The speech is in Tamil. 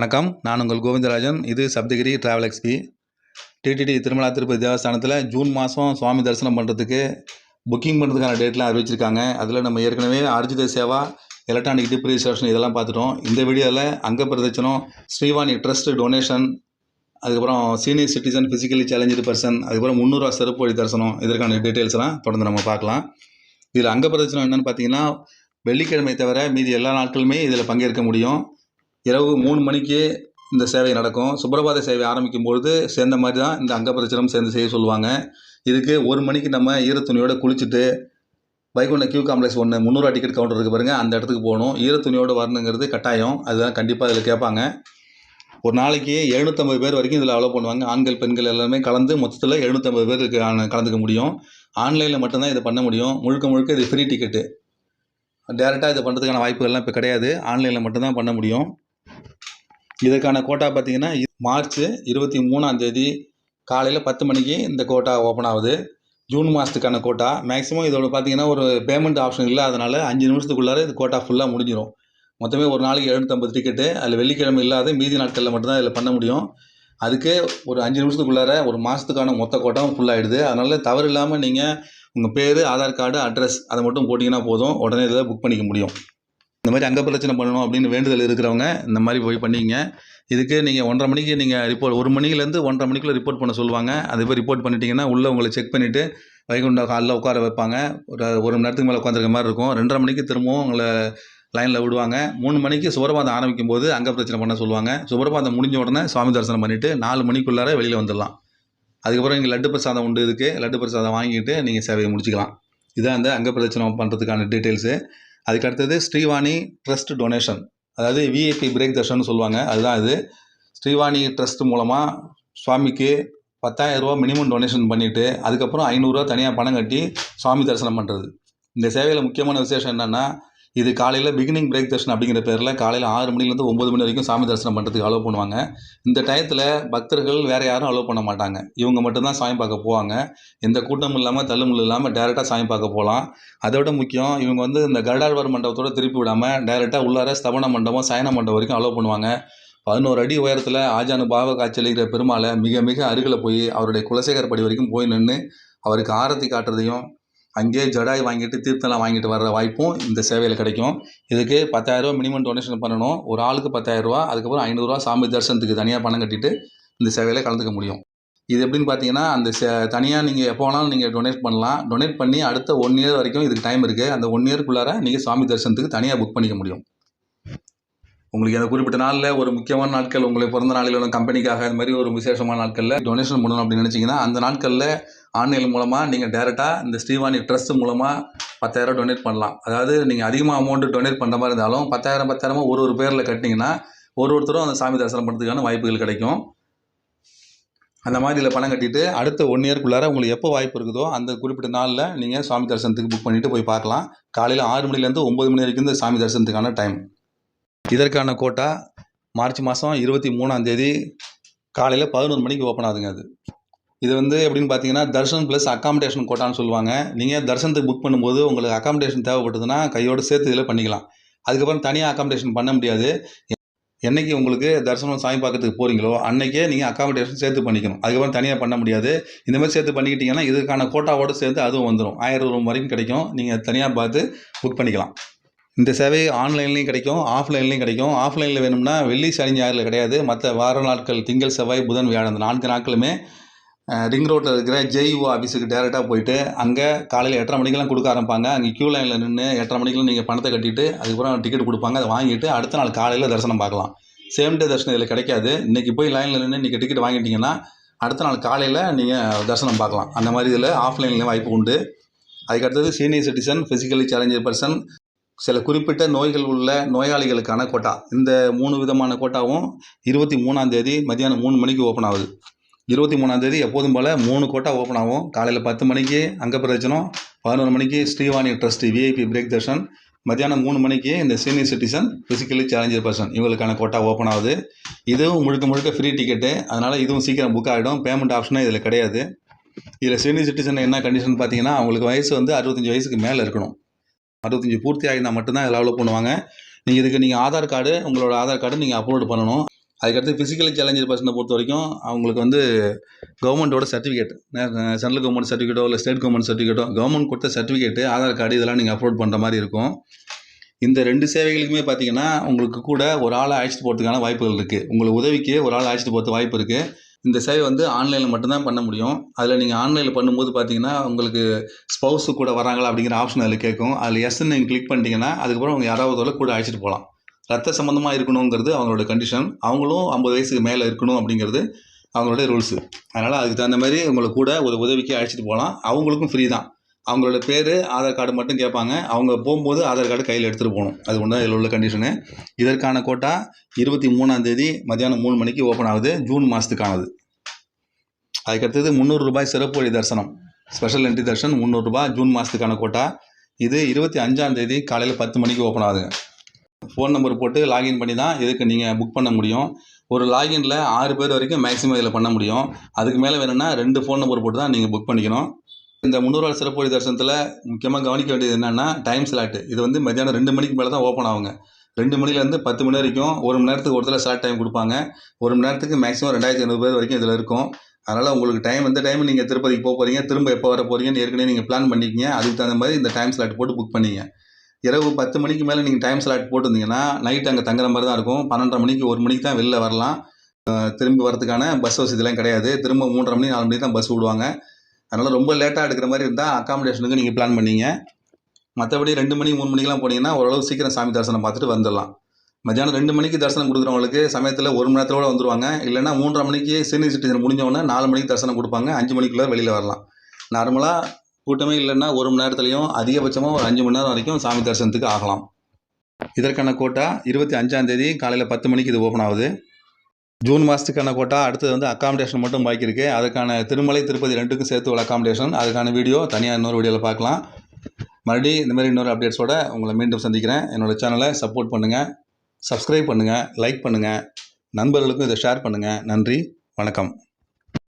வணக்கம். நான் உங்கள் கோவிந்தராஜன். இது Saptagiri travel XP. TTD Tirumala Tirupati தேவஸ்தானத்தில் ஜூன் மாதம் சுவாமி தரிசனம் பண்ணுறதுக்கு புக்கிங் பண்ணுறதுக்கான டேட்லாம் அறிவிச்சிருக்காங்க. அதில் நம்ம ஏற்கனவே அர்ஜித சேவா, எலக்ட்ரானிக் டிப் ரிசர்வேஷன் இதெல்லாம் பார்த்துட்டோம். இந்த வீடியோவில் அங்க பிரதட்சணம், ஸ்ரீவாணி ட்ரஸ்ட் டொனேஷன், அதுக்கப்புறம் senior citizen, physically challenge person, அதுக்கப்புறம் 300 சிறப்பு வழி தரிசனம் இதற்கான டீட்டெயில்ஸ்லாம் தொடர்ந்து நம்ம பார்க்கலாம். இதில் அங்க பிரதட்சணம் என்னென்னு பார்த்தீங்கன்னா, வெள்ளிக்கிழமை தவிர மீதி எல்லா நாட்களுமே இதில் பங்கேற்க முடியும். இரவு 3 மணிக்கு இந்த சேவை நடக்கும். சுப்ரபாத சேவை ஆரம்பிக்கும்பொழுது சேர்ந்த மாதிரி தான் இந்த அங்க பிரதட்சணம் சேர்ந்து செய்ய சொல்லுவாங்க. இதுக்கு 1 மணிக்கு நம்ம ஈரத்துணியோடு குளிச்சுட்டு Vaikunta queue complex 1 300 ticket counter இருக்குது பாருங்கள், அந்த இடத்துக்கு போகணும். ஈரத்துணியோடு வரணுங்கிறது கட்டாயம். அதுதான் கண்டிப்பாக இதில் கேட்பாங்க. ஒரு நாளைக்கு 750 பேர் வரைக்கும் இதில் அலோவ் பண்ணுவாங்க. ஆண்கள் பெண்கள் எல்லாமே கலந்து மொத்தத்தில் 750 பேருக்கு கலந்துக்க முடியும். ஆன்லைனில் மட்டும்தான் இதை பண்ண முடியும். முழுக்க இது ஃப்ரீ டிக்கெட்டு. டேரெக்டாக இதை பண்ணுறதுக்கான வாய்ப்புகள்லாம் இப்போ கிடையாது. ஆன்லைனில் மட்டும்தான் பண்ண முடியும். இதற்கான கோட்டா பார்த்திங்கன்னா மார்ச் 23ஆம் தேதி காலையில் 10 மணிக்கு இந்த கோட்டா ஓப்பன் ஆகுது. ஜூன் மாதத்துக்கான கோட்டா. மேக்ஸிமம் இதோட பார்த்திங்கன்னா ஒரு பேமெண்ட் ஆப்ஷன் இல்லை. அதனால் 5 நிமிஷத்துக்குள்ளார இது கோட்டா ஃபுல்லாக முடிஞ்சிடும். மொத்தமே ஒரு நாளைக்கு 750 டிக்கெட்டு. அதில் வெள்ளிக்கிழமை இல்லாத மீதி நாட்களில் மட்டும்தான் இதில் பண்ண முடியும். அதுக்கு ஒரு 5 நிமிஷத்துக்குள்ளார ஒரு மாதத்துக்கான மொத்த கோட்டாவும் ஃபுல்லாகிடுது. அதனால் தவறு இல்லாமல் நீங்கள் உங்கள் பேர், ஆதார் கார்டு, அட்ரஸ் அதை மட்டும் போட்டிங்கன்னா போதும், உடனே இதில் புக் பண்ணிக்க முடியும். இந்த மாதிரி அங்க பிரதட்சணம் பண்ணணும் அப்படின்னு வேண்டுதல் இருக்கிறவங்க இந்த மாதிரி போய் பண்ணிங்க. இதுக்கு நீங்கள் 1:30 மணிக்கு நீங்கள் ரிப்போர்ட் 1 மணிலேருந்து 1:30 மணிக்குள்ளே ரிப்போர்ட் பண்ண சொல்லுவாங்க. அது போய் ரிப்போர்ட் பண்ணிட்டீங்கன்னா உள்ளே உங்களை செக் பண்ணிவிட்டு வைகுண்ட ஹாலில் உட்கார வைப்பாங்க. ஒரு மணி நேரத்துக்கு மேலே உட்காந்துருக்க மாதிரி இருக்கும். 2:30 மணிக்கு திரும்பவும் உங்களை லைனில் விடுவாங்க. 3 மணிக்கு சுப்ரபாதம் ஆரம்பிக்கும் போது அங்க பிரதட்சணம் பண்ண சொல்லுவாங்க. சுப்ரபாதம் முடிஞ்ச உடனே சுவாமி தரிசனம் பண்ணிவிட்டு 4 மணிக்குள்ளார வெளியில் வந்துடலாம். அதுக்கப்புறம் இங்கே லட்டு பிரசாதம் உண்டு. இதுக்கு லட்டு பிரசாதம் வாங்கிட்டு நீங்கள் சேவையை முடிச்சிக்கலாம். இதுதான் அந்த அங்க பிரதட்சணம் பண்ணுறதுக்கான டீட்டெயில்ஸு. அதுக்கு அடுத்தது ஸ்ரீவாணி ட்ரஸ்ட் டொனேஷன், அதாவது விஐபி பிரேக் தர்ஷன் சொல்லுவாங்க. அதுதான் இது. ஸ்ரீவாணி ட்ரஸ்ட் மூலமாக சுவாமிக்கு 10,000 ரூபா மினிமம் டொனேஷன் பண்ணிவிட்டு அதுக்கப்புறம் 500 ரூபா தனியாக பணம் கட்டி சுவாமி தரிசனம் பண்ணுறது. இந்த சேவையில் முக்கியமான விசேஷம் என்னென்னா, இது காலையில் பிகினிங் பிரேக் தர்ஷன் அப்படிங்கிற பேரில் காலையில் 6 மணிலேருந்து 9 மணி வரைக்கும் சாமி தரிசனம் பண்ணுறதுக்கு அலோவ் பண்ணுவாங்க. இந்த டயத்தில் பக்தர்கள் வேறு யாரும் அலோவ் பண்ண மாட்டாங்க. இவங்க மட்டும்தான் சாமி பார்க்க போவாங்க. எந்த கூட்டமும் இல்லாமல் தள்ளுமுள்ளு இல்லாமல் டேரெக்டாக சாமி பார்க்க போகலாம். அதோட முக்கியம், இவங்க வந்து இந்த கருடாழ்வார் மண்டபத்தோடு திருப்பி விடாமல் டேரெக்டாக உள்ளார ஸ்தபன மண்டபம், சயன மண்டபம் வரைக்கும் அலோவ் பண்ணுவாங்க. 11 அடி உயரத்தில் ஆஜானு பாவ காட்சியளிக்கிற பெருமாளை மிக அருகில் போய் அவருடைய குலசேகர படி வரைக்கும் போய் நின்று அவருக்கு ஆரத்தி காட்டுறதையும், அங்கேயே ஜடாய் வாங்கிட்டு தீர்த்தம்லாம் வாங்கிட்டு வர்ற வாய்ப்பும் இந்த சேவையில் கிடைக்கும். இதுக்கு 10,000 ரூபா மினிமம் டொனேஷன் பண்ணணும். ஒரு ஆளுக்கு 10,000 ரூபா. அதுக்கப்புறம் 500 ரூபா சாமி தரிசனத்துக்கு தனியாக பணம் கட்டிட்டு இந்த சேவையில் கலந்துக்க முடியும். இது எப்படின்னு பார்த்தீங்கன்னா, அந்த தனியாக நீங்கள் எப்போ வேணாலும் நீங்கள் டொனேட் பண்ணலாம். டொனேட் பண்ணி அடுத்த 1 இயர் வரைக்கும் இதுக்கு டைம் இருக்குது. அந்த 1 இயருக்குள்ளார நீங்கள் சாமி தரிசனத்துக்கு தனியாக புக் பண்ணிக்க முடியும். உங்களுக்கு அந்த குறிப்பிட்ட நாளில் ஒரு முக்கியமான நாட்கள், உங்களுக்கு பிறந்த நாளில் உள்ள கம்பெனிக்காக இந்த மாதிரி ஒரு விசேஷமான நாட்களில் டொனேஷன் பண்ணணும் அப்படின்னு நினச்சிங்கன்னா, அந்த நாட்களில் ஆன்லைன் மூலமாக நீங்கள் டேரெக்டாக இந்த ஸ்ரீவாணி ட்ரஸ்ட் மூலமாக 10,000 டொனேட் பண்ணலாம். அதாவது நீங்கள் அதிகமாக அமௌண்ட்டு டொனேட் பண்ணுற மாதிரி இருந்தாலும் 10,000 ஒரு பேரில் கட்டினீங்கன்னா ஒருத்தரும் அந்த சாமி தரிசனம் பண்ணுறதுக்கான வாய்ப்புகள் கிடைக்கும். அந்த மாதிரி இதில் பணம் கட்டிட்டு அடுத்த 1 இயருக்குள்ளார உங்களுக்கு எப்போ வாய்ப்பு இருக்குதோ அந்த குறிப்பிட்ட நாளில் நீங்கள் சாமி தரிசனத்துக்கு புக் பண்ணிவிட்டு போய் பார்க்கலாம். காலையில் 6 மணிலேருந்து 9 மணி வரைக்கும் இந்த சாமி தரிசனத்துக்கான டைம். இதற்கான கோட்டா மார்ச் மாதம் 23ஆம் தேதி காலையில் 11 மணிக்கு ஓப்பன் ஆகுதுங்க. இது வந்து எப்படின்னு பார்த்தீங்கன்னா, தர்ஷன் ப்ளஸ் அக்காமடேஷன் கோட்டான்னு சொல்லுவாங்க. நீங்கள் தர்ஷனத்துக்கு புக் பண்ணும்போது உங்களுக்கு அக்காமடேஷன் தேவைப்பட்டதுன்னா கையோடு சேர்த்து இதில் பண்ணிக்கலாம். அதுக்கப்புறம் தனியாக அக்காமடேஷன் பண்ண முடியாது. என்றைக்கு உங்களுக்கு தரிசனம் சாமி பார்க்கறதுக்கு போகிறீங்களோ அன்றைக்கே நீங்கள் அக்காமடேஷன் சேர்த்து பண்ணிக்கணும். அதுக்கப்புறம் தனியாக பண்ண முடியாது. இந்த மாதிரி சேர்த்து பண்ணிக்கிட்டிங்கன்னா இதுக்கான கோட்டாவோடு சேர்த்து அதுவும் வந்துடும். 1000 ரூபா வரைக்கும் கிடைக்கும். நீங்கள் தனியாக பார்த்து புக் பண்ணிக்கலாம். இந்த சேவை ஆன்லைன்லேயும் கிடைக்கும், ஆஃப்லைன்லேயும் கிடைக்கும். ஆஃப்லைனில் வேணும்னா வெள்ளி, சனி, ஞாயிறில் கிடையாது. மற்ற வார நாட்கள் திங்கள், செவ்வாய், புதன், வியாழன் அந்த 4 நாட்களுமே ரிங் ரோட்டில் இருக்கிற ஜேஇஓ ஆஃபீஸுக்கு டேரெக்டாக போயிட்டு அங்கே காலையில் 8:30 மணிக்கெலாம் கொடுக்க ஆரம்பிப்பாங்க. அங்கே க்யூ லைனில் நின்று 8:30 மணிக்கெலாம் நீங்கள் பணத்தை கட்டிட்டு அதுக்கப்புறம் டிக்கெட் கொடுப்பாங்க. அதை வாங்கிட்டு அடுத்த நாள் காலையில் தரிசனம் பார்க்கலாம். சேம் டே தரிசனம் இதில் கிடைக்காது. இன்றைக்கி போய் லைனில் நின்று நீங்கள் டிக்கெட் வாங்கிட்டீங்கன்னா அடுத்த நாள் காலையில் நீங்கள் தரிசனம் பார்க்கலாம். அந்த மாதிரி இதில் ஆஃப்லைன்லேயும் வாய்ப்பு உண்டு. அதுக்கடுத்தது senior citizen, physically challenge person, சில குறிப்பிட்ட நோய்கள் உள்ள நோயாளிகளுக்கான கோட்டா. இந்த 3 விதமான கோட்டாவும் 23ஆம் தேதி மத்தியானம் 3 மணிக்கு ஓப்பன் ஆகுது. 23ஆம் தேதி எப்போதும் போல் 3 கோட்டா ஓப்பன் ஆகும். காலையில் 10 மணிக்கு அங்க பிரதட்சணம், 11 மணிக்கு Srivani trust VIP break Darshan, மத்தியானம் 3 மணிக்கு இந்த senior citizen, physically challenger person இவங்களுக்கான கோட்டா ஓப்பன் ஆகுது. இதுவும் முழுக்க ஃப்ரீ டிக்கெட்டு. அதனால் இதுவும் சீக்கிரம் புக் ஆகிடும். பேமெண்ட் ஆப்ஷனும் இதில் கிடையாது. இதில் சீனியர் சிட்டிசன் என்ன கண்டிஷன் பார்த்தீங்கன்னா, அவங்களுக்கு வயசு வந்து 65 வயசுக்கு மேலே இருக்கணும். 65 பூர்த்தி ஆகியிருந்தால் மட்டும்தான் இதில் அலோவ் பண்ணுவாங்க. நீங்கள் ஆதார் கார்டு, உங்களோட ஆதார் கார்டு நீங்கள் அப்லோடு பண்ணணும். அதுக்கடுத்து ஃபிசிக்கலி சேலஞ்சர் பர்சனை பொறுத்த வரைக்கும் அவங்களுக்கு வந்து கவர்மெண்ட்டோட சர்டிஃபிகேட், சென்ட்ரல் கவர்மெண்ட் சர்டிஃபிகேட்டோ இல்லை ஸ்டேட் கவர்மெண்ட் சர்டிஃபிகேட்டோ, கவர்மெண்ட் கொடுத்த சர்டிஃபிகேட்டு, ஆதார் கார்டு இதெல்லாம் நீங்கள் அப்லோட் பண்ணுற மாதிரி இருக்கும். இந்த 2 சேவைகளுக்குமே பார்த்தீங்கன்னா உங்களுக்கு கூட ஒரு ஆளை அழைச்சிட்டு போகிறதுக்கான வாய்ப்புகள் இருக்குது. உங்களுக்கு உதவிக்கு ஒரு ஆளை அழைச்சிட்டு போகிறது வாய்ப்பு இருக்குது. இந்த சேவை வந்து ஆன்லைனில் மட்டும்தான் பண்ண முடியும். அதில் நீங்கள் ஆன்லைனில் பண்ணும்போது பார்த்தீங்கன்னா உங்களுக்கு ஸ்பௌஸு கூட வராங்களா அப்படிங்கிற ஆப்ஷன் அதில் கேட்கும். அதில் எஸ்ன்னு நீங்கள் கிளிக் பண்ணிட்டீங்கன்னா அதுக்கப்புறம் அவங்க யாராவது கூட அழைச்சிட்டு போகலாம். ரத்த சம்மந்தமாக இருக்கணுங்கிறது அவங்களோட கண்டிஷன். அவங்களும் 50 வயசுக்கு மேலே இருக்கணும் அப்படிங்கிறது அவங்களுடைய ரூல்ஸு. அதனால் அதுக்கு தகுந்த மாதிரி உங்களை கூட ஒரு உதவிக்கு அழைச்சிட்டு போகலாம். அவங்களுக்கும் ஃப்ரீ தான். அவங்களோட பேர், ஆதார் கார்டு மட்டும் கேட்பாங்க. அவங்க போகும்போது ஆதார் கார்டு கையில் எடுத்துகிட்டு போகணும். அது ஒன்று இதில் உள்ள கண்டிஷனு. இதற்கான கோட்டா 23ஆம் தேதி மத்தியானம் 3 மணிக்கு ஓப்பன் ஆகுது. ஜூன் மாதத்துக்கானது. அதுக்கடுத்தது ரூ. 300 சிறப்பு வழி தரிசனம், ஸ்பெஷல் என்ட்ரி தர்ஷன் ரூ. 300 ஜூன் மாதத்துக்கான கோட்டா. இது 25ஆம் தேதி காலையில் 10 மணிக்கு ஓப்பன் ஆகுதுங்க. ஃபோன் நம்பர் போட்டு லாகின் பண்ணி தான் இதுக்கு நீங்கள் புக் பண்ண முடியும். ஒரு லாகினில் 6 பேர் வரைக்கும் மேக்ஸிமம் இதில் பண்ண முடியும். அதுக்கு மேலே வேணும்னா 2 ஃபோன் நம்பர் போட்டு தான் நீங்கள் புக் பண்ணிக்கணும். இந்த 300 சிறப்பு வழி தரிசனத்தில் முக்கியமாக கவனிக்க வேண்டியது என்னென்னா டைம் ஸ்லாட்டு. இது வந்து மத்தியானம் 2 மணிக்கு மேலே தான் ஓப்பன் ஆகுங்க. 2 மணிலேருந்து 10 மணி வரைக்கும் 1 மணி நேரத்துக்கு ஒருத்தர் ஸ்லாட் டைம் கொடுப்பாங்க. 1 மணி நேரத்துக்கு மேக்ஸிமம் 2500 பேர் வரைக்கும் இதில் இருக்கும். அதனால் உங்களுக்கு டைம் எந்த டைம் நீங்கள் திருப்பதிக்கு போக போகிறீங்க, திரும்ப எப்போ வர போகிறீங்கன்னு ஏற்கனவே நீங்கள் பிளான் பண்ணிக்கிங்க. அதுக்கு தகுந்த மாதிரி இந்த டைம் ஸ்லாட் போட்டு புக் பண்ணிங்க. இரவு 10 மணிக்கு மேலே நீங்கள் டைம் ஸ்லாட் போட்டிருந்தீங்கன்னா நைட் அங்கே தங்குற மாதிரி தான் இருக்கும். 12:30 மணிக்கு 1 மணிக்கு தான் வெளில வரலாம். திரும்பி வரதுக்கான பஸ் வசதிலாம் கிடையாது. திரும்ப 3:30 மணி 4 மணிக்கு தான் பஸ் விடுவாங்க. அதனால் ரொம்ப லேட்டாக எடுக்கிற மாதிரி இருந்தால் அக்காமடேஷனுக்கு நீங்கள் பிளான் பண்ணிங்க. மற்றபடி 2 மணி 3 மணிக்கெலாம் போனீங்கன்னா ஓரளவு சீக்கிரம் சாமி தரிசனம் பார்த்துட்டு வந்துடலாம். மத்தியானம் 2 மணிக்கு தரிசனம் கொடுக்குறவங்களுக்கு சமயத்தில் 1 மணி நேரத்தோடு வந்துடுவாங்க. இல்லைனா 3:30 மணிக்கு சீனியர் சிட்டிசன் முடிஞ்சவொடனே 4 மணிக்கு தரிசனம் கொடுப்பாங்க. 5 மணிக்குள்ளே வெளியில் வரலாம். நார்மலாக கூட்டமே இல்லைன்னா 1 மணி நேரத்துலையும் அதிகபட்சமாக ஒரு 5 மணி நேரம் வரைக்கும் சாமி தரிசனத்துக்கு ஆகலாம். இதற்கான கோட்டா 25ஆம் தேதி காலையில் 10 மணிக்கு இது ஓப்பன் ஆகுது. ஜூன் மாதத்துக்கான கோட்டா. அடுத்தது வந்து அக்காமடேஷன் மட்டும் பாக்கி இருக்குது. அதுக்கான திருமலை திருப்பதி 2க்கும் சேர்த்து உள்ள அக்காமடேஷன், அதுக்கான வீடியோ தனியாக இன்னொரு வீடியோவில் பார்க்கலாம். மறுபடியும் இந்த மாதிரி இன்னொரு அப்டேட்ஸோடு உங்களை மீண்டும் சந்திக்கிறேன். என்னோடய சேனலை சப்போர்ட் பண்ணுங்கள், சப்ஸ்கிரைப் பண்ணுங்கள், லைக் பண்ணுங்கள், நண்பர்களுக்கும் இதை ஷேர் பண்ணுங்கள். நன்றி, வணக்கம்.